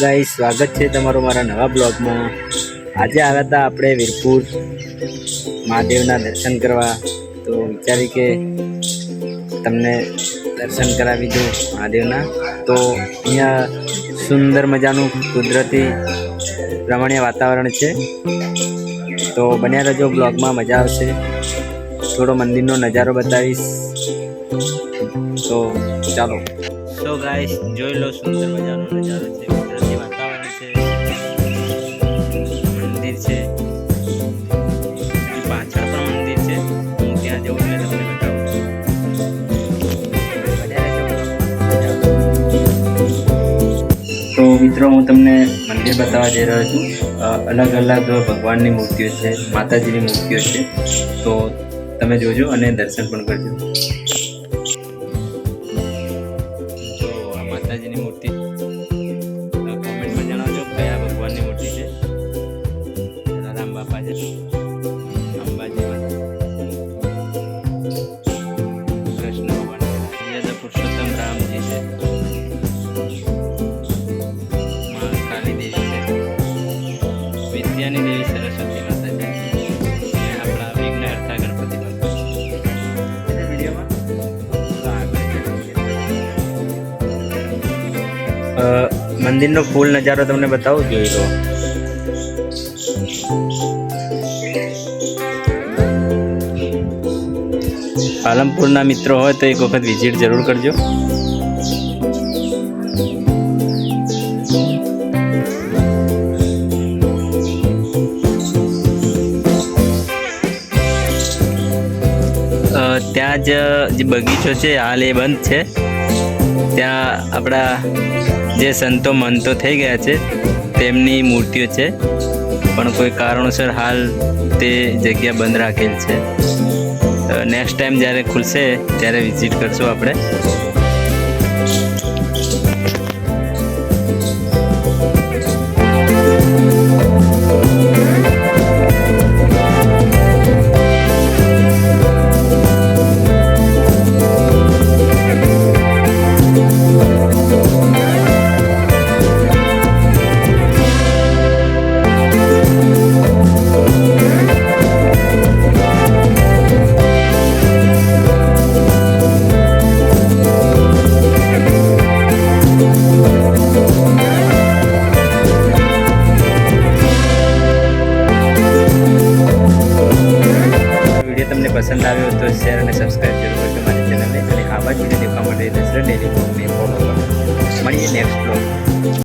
Guys, સ્વાગત છે તમારું મારા નવા બ્લોગમાં। આજે આવ્યા હતા આપણે વીરપુર મહાદેવના દર્શન કરવા, તો વિચારી કે તમને દર્શન કરાવી દઉં મહાદેવના। તો અહીંયા સુંદર મજાનું કુદરતી રમણીય વાતાવરણ છે, તો બન્યા રહેજો બ્લોગમાં, મજા આવશે। થોડો મંદિરનો નજારો બતાવીશ, તો ચાલો। સો ગાઈસ, જોઈ લો, સુંદર મજાનો નજારો છે, કુદરતી વાતાવરણ છે, મંદિર છે, પાછળ પણ મંદિર છે। હું ત્યાં જઉં એટલે તમને બતાવું। તો મિત્રો, હું તમને મંદિર બતાવવા જઈ રહ્યો છું। અલગ અલગ ભગવાનની મૂર્તિઓ છે, માતાજીની મૂર્તિઓ છે, તો તમે જોજો અને દર્શન પણ કરજો। માતાજીની મૂર્તિ કોમેન્ટમાં જણાવજો કયા ભગવાનની મૂર્તિ છે। રામ બાપા છે, અંબાજી કૃષ્ણ ભગવાન છે, પુરુષોત્તમ રામજી છે, કાલી દેવી છે, વિદ્યાની દેવી સરસ્વતી માતા છે, અને આપણા વિઘ્નહર્તા ગણપતિ બાપા વિડીયોમાં। મંદિરનો ફૂલ નજારો તમને બતાવું, જોઈ લો। પાલનપુરના મિત્રો હોય તો એક વખત વિઝિટ જરૂર કરજો। ત્યાં જ જે બગીચો છે હાલ એ બંધ છે। ત્યાં આપણા જે સંતો મંતો થઈ ગયા છે તેમની મૂર્તિઓ છે, પણ કોઈ કારણોસર હાલ તે જગ્યા બંધ રાખેલ છે। નેક્સ્ટ ટાઈમ જ્યારે ખુલશે ત્યારે વિઝિટ કરશું આપણે। તમને પસંદ આવ્યો તો શેર અને